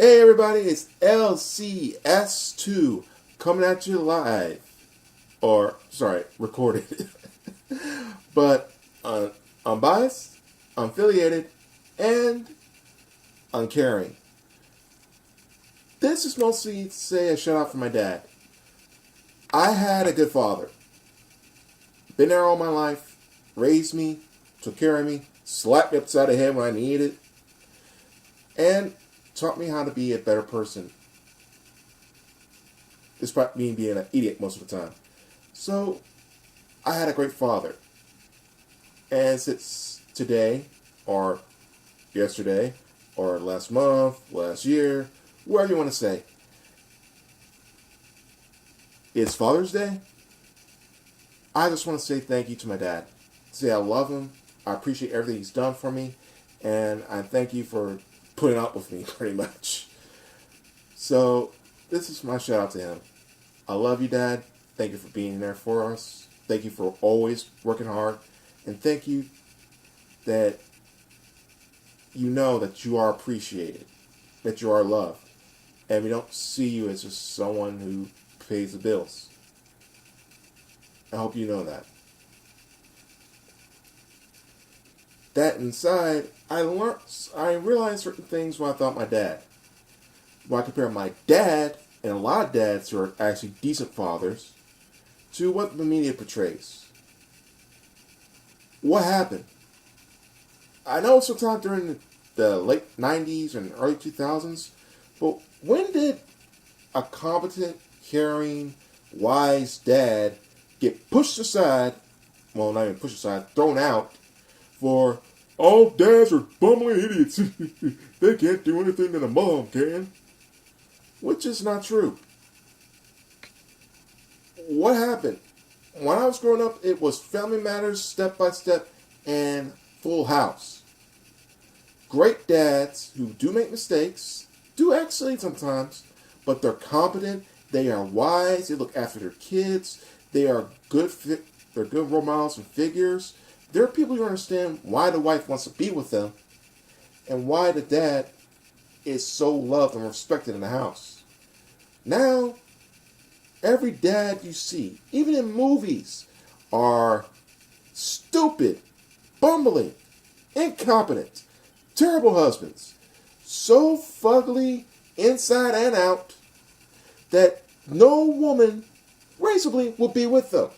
Hey everybody, it's LCS2 coming at you live. Or, sorry, recorded. But unbiased, unaffiliated, and uncaring. This is mostly to say a shout out for my dad. I had a good father. Been there all my life, raised me, took care of me, slapped me upside the head when I needed it, and taught me how to be a better person, despite me being an idiot most of the time. So, I had a great father. And since today, or yesterday, or last month, last year, whatever you want to say, it's Father's Day, I just want to say thank you to my dad. Say I love him, I appreciate everything he's done for me, and I thank you for putting up with me, pretty much. So, this is my shout out to him. I love you, Dad. Thank you for being there for us. Thank you for always working hard. And thank you that you know that you are appreciated, that you are loved. And we don't see you as just someone who pays the bills. I hope you know that. That inside, I realized certain things when I thought my dad. When I compare my dad and a lot of dads who are actually decent fathers to what the media portrays. What happened? I know sometime during the late 90s and early 2000s, but when did a competent, caring, wise dad get pushed aside, well, not even pushed aside, thrown out, for all dads are bumbling idiots. They can't do anything that a mom can. Which is not true. What happened? When I was growing up, it was Family Matters, Step by Step, and Full House. Great dads who do make mistakes, do actually sometimes, but they're competent, they are wise, they look after their kids, they are they're good role models and figures. There are people who understand why the wife wants to be with them and why the dad is so loved and respected in the house. Now, every dad you see, even in movies, are stupid, bumbling, incompetent, terrible husbands, so fugly inside and out that no woman reasonably will be with them.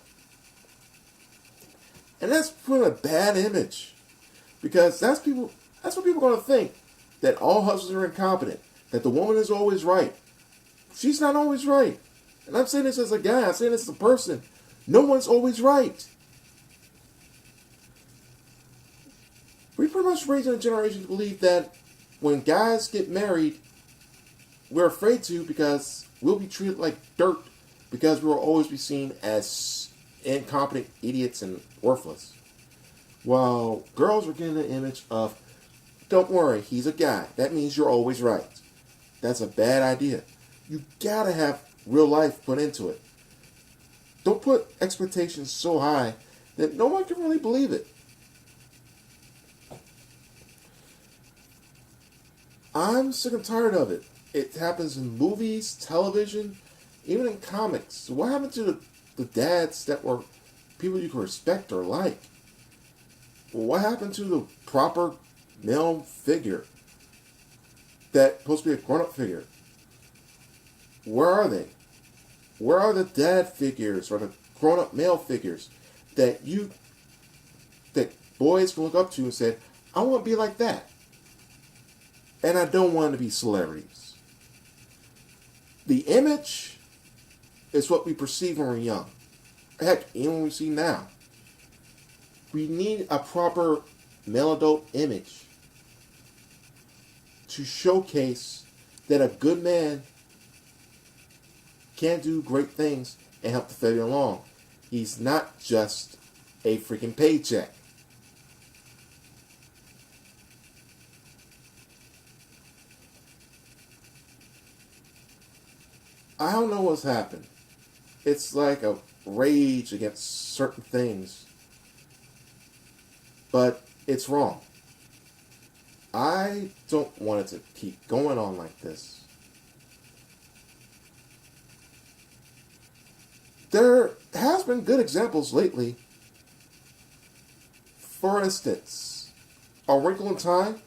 And that's putting a bad image, because that's what people are going to think, that all husbands are incompetent, that the woman is always right. She's not always right. And I'm saying this as a guy, I'm saying this as a person. No one's always right. We pretty much raised a generation to believe that when guys get married, we're afraid to because we'll be treated like dirt, because we will always be seen as incompetent idiots and worthless. While girls are getting the image of, don't worry, he's a guy. That means you're always right. That's a bad idea. You gotta have real life put into it. Don't put expectations so high that no one can really believe it. I'm sick and tired of it. It happens in movies, television, even in comics. What happened to the dads that were people you could respect or like? What happened to the proper male figure that's supposed to be a grown-up figure? Where are they? Where are the dad figures or the grown-up male figures that boys can look up to and say, I want to be like that? And I don't want to be celebrities. The image is what we perceive when we're young. Heck, even when we see now. We need a proper male adult image to showcase that a good man can do great things and help the family along. He's not just a freaking paycheck. I don't know what's happened. It's like a rage against certain things. But it's wrong. I don't want it to keep going on like this. There has been good examples lately. For instance, A Wrinkle in Time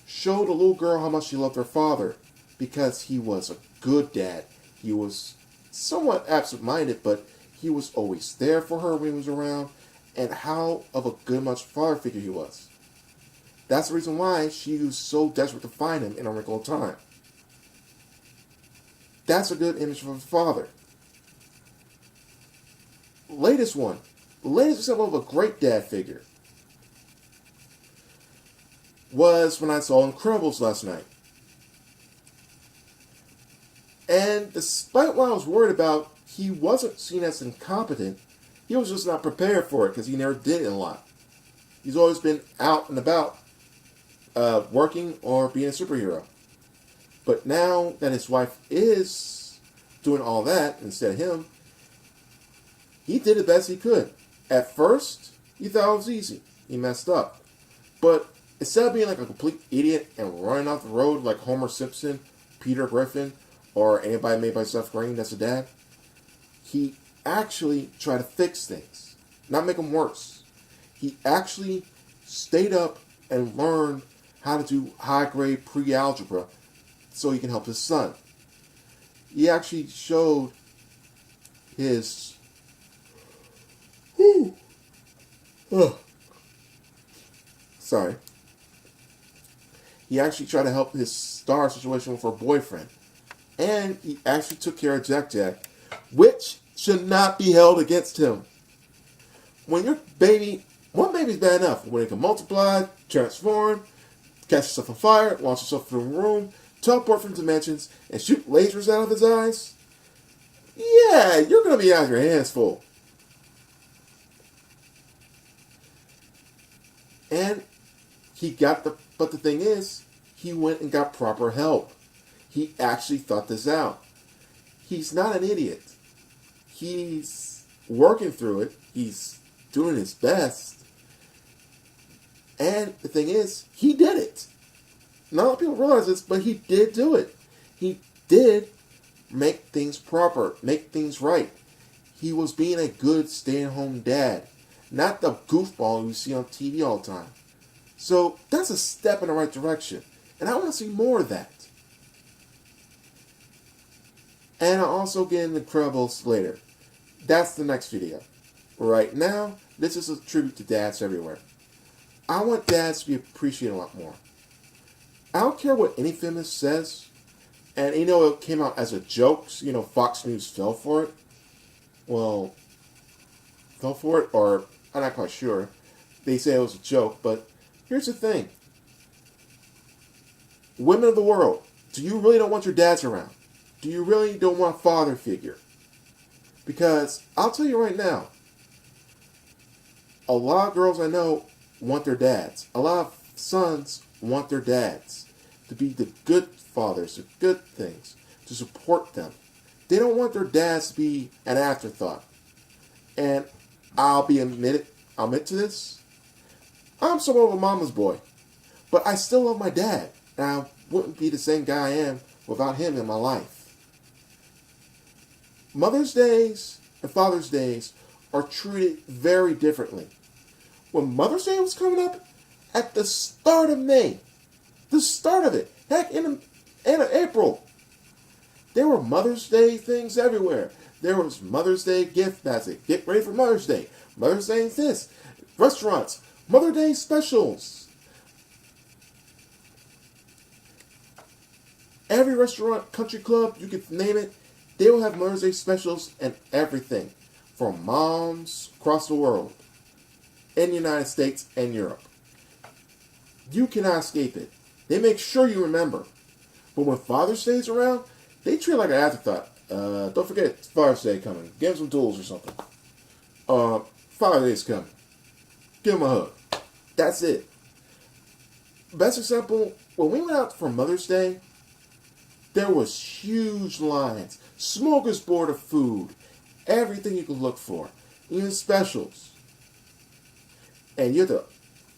showed a little girl how much she loved her father because he was a good dad. He was somewhat absent-minded, but he was always there for her when he was around, and how of a good much father figure he was. That's the reason why she was so desperate to find him in A Wrinkle in Time. That's a good image of a father. Latest example of a great dad figure was when I saw Incredibles last night. And despite what I was worried about, he wasn't seen as incompetent. He was just not prepared for it because he never did it a lot. He's always been out and about, working or being a superhero. But now that his wife is doing all that instead of him, he did the best he could. At first, he thought it was easy. He messed up. But instead of being like a complete idiot and running off the road like Homer Simpson, Peter Griffin, or anybody made by Seth Green that's a dad, he actually tried to fix things, not make them worse. He actually stayed up and learned how to do high-grade pre-algebra so he can help his son. He actually showed his sorry. He actually tried to help his star situation with her boyfriend. And he actually took care of Jack Jack, which should not be held against him. When your baby, one baby's bad enough. When it can multiply, transform, catch yourself on fire, launch yourself from a room, teleport from dimensions, and shoot lasers out of his eyes, yeah, you're going to be out of your hands full. And but the thing is, he went and got proper help. He actually thought this out. He's not an idiot. He's working through it. He's doing his best. And the thing is, he did it. Not a lot of people realize this, but he did do it. He did make things proper, make things right. He was being a good stay-at-home dad, not the goofball you see on TV all the time. So that's a step in the right direction. And I want to see more of that. And I'll also get into Incredibles later. That's the next video. Right now, this is a tribute to dads everywhere. I want dads to be appreciated a lot more. I don't care what any feminist says. And it came out as a joke. So, Fox News fell for it. Well, fell for it, or I'm not quite sure. They say it was a joke, but here's the thing. Women of the world, do you really don't want your dads around? Do you really don't want a father figure? Because I'll tell you right now, a lot of girls I know want their dads. A lot of sons want their dads to be the good fathers, the good things, to support them. They don't want their dads to be an afterthought. And I'll admit to this. I'm somewhat of a mama's boy. But I still love my dad. And I wouldn't be the same guy I am without him in my life. Mother's Days and Father's Days are treated very differently. When Mother's Day was coming up, at the start of May, the start of it, heck, in April, there were Mother's Day things everywhere. There was Mother's Day gift basket. Get ready for Mother's Day. Mother's Day is this. Restaurants. Mother's Day specials. Every restaurant, country club, you could name it, they will have Mother's Day specials and everything for moms across the world, in the United States and Europe. You cannot escape it. They make sure you remember. But when Father's Day is around, they treat it like an afterthought. Don't forget it's Father's Day coming. Give him some tools or something. Father's Day is coming. Give him a hug. That's it. Best example, when we went out for Mother's Day, there was huge lines, smorgasbord of food, everything you could look for, even specials. And you have to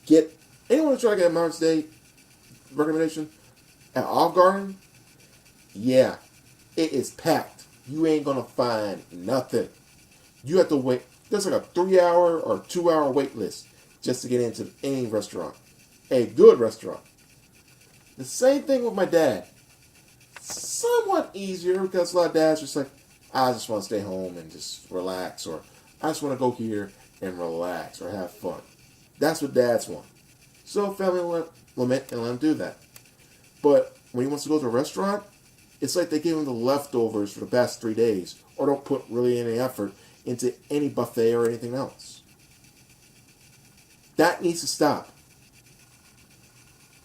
get, anyone who try to get Mother's Day, recommendation at Olive Garden, yeah, it is packed. You ain't gonna find nothing. You have to wait. There's like a 3 hour or 2 hour wait list just to get into any restaurant, a good restaurant. The same thing with my dad. Somewhat easier because a lot of dads just like, I just want to stay home and just relax, or I just want to go here and relax or have fun. That's what dads want. So family will lament and let him do that. But when he wants to go to a restaurant, it's like they give him the leftovers for the past 3 days, or don't put really any effort into any buffet or anything else. That needs to stop.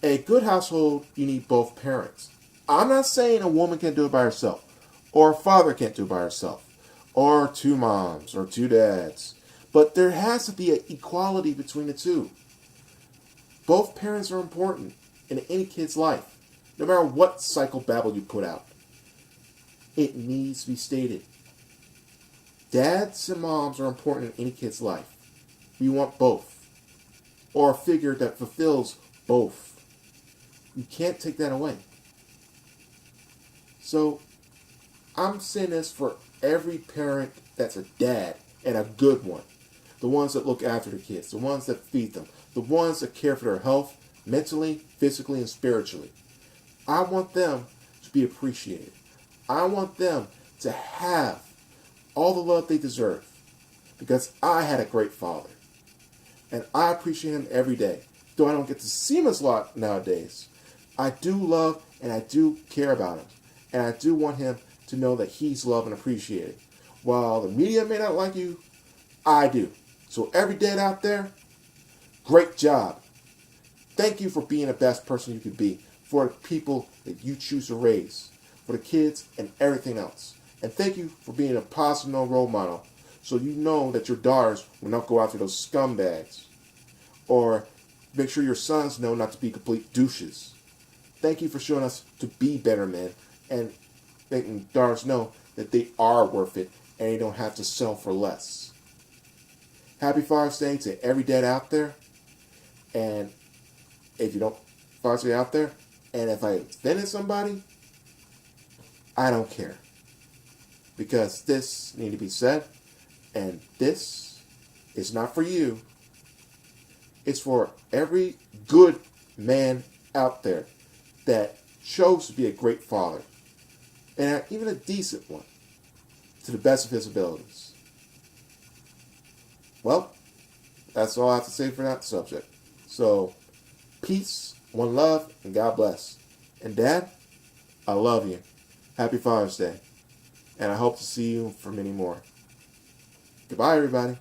A good household, you need both parents. I'm not saying a woman can't do it by herself, or a father can't do it by herself, or two moms, or two dads. But there has to be an equality between the two. Both parents are important in any kid's life, no matter what psychobabble you put out. It needs to be stated. Dads and moms are important in any kid's life. We want both, or a figure that fulfills both. You can't take that away. So, I'm saying this for every parent that's a dad, and a good one. The ones that look after the kids, the ones that feed them, the ones that care for their health, mentally, physically, and spiritually. I want them to be appreciated. I want them to have all the love they deserve, because I had a great father. And I appreciate him every day. Though I don't get to see him as a lot nowadays, I do love and I do care about him. And I do want him to know that he's loved and appreciated. While the media may not like you, I do. So every dad out there, great job. Thank you for being the best person you could be for the people that you choose to raise, for the kids and everything else. And thank you for being a positive role model, so you know that your daughters will not go after those scumbags. Or make sure your sons know not to be complete douches. Thank you for showing us to be better men and making daughters know that they are worth it and they don't have to sell for less. Happy Father's Day to every dad out there. And if you don't, Father's Day out there, and if I offended somebody, I don't care. Because this needs to be said, and this is not for you. It's for every good man out there that chose to be a great father, and even a decent one, to the best of his abilities. Well, that's all I have to say for that subject. So, peace, one love, and God bless. And Dad, I love you. Happy Father's Day. And I hope to see you for many more. Goodbye, everybody.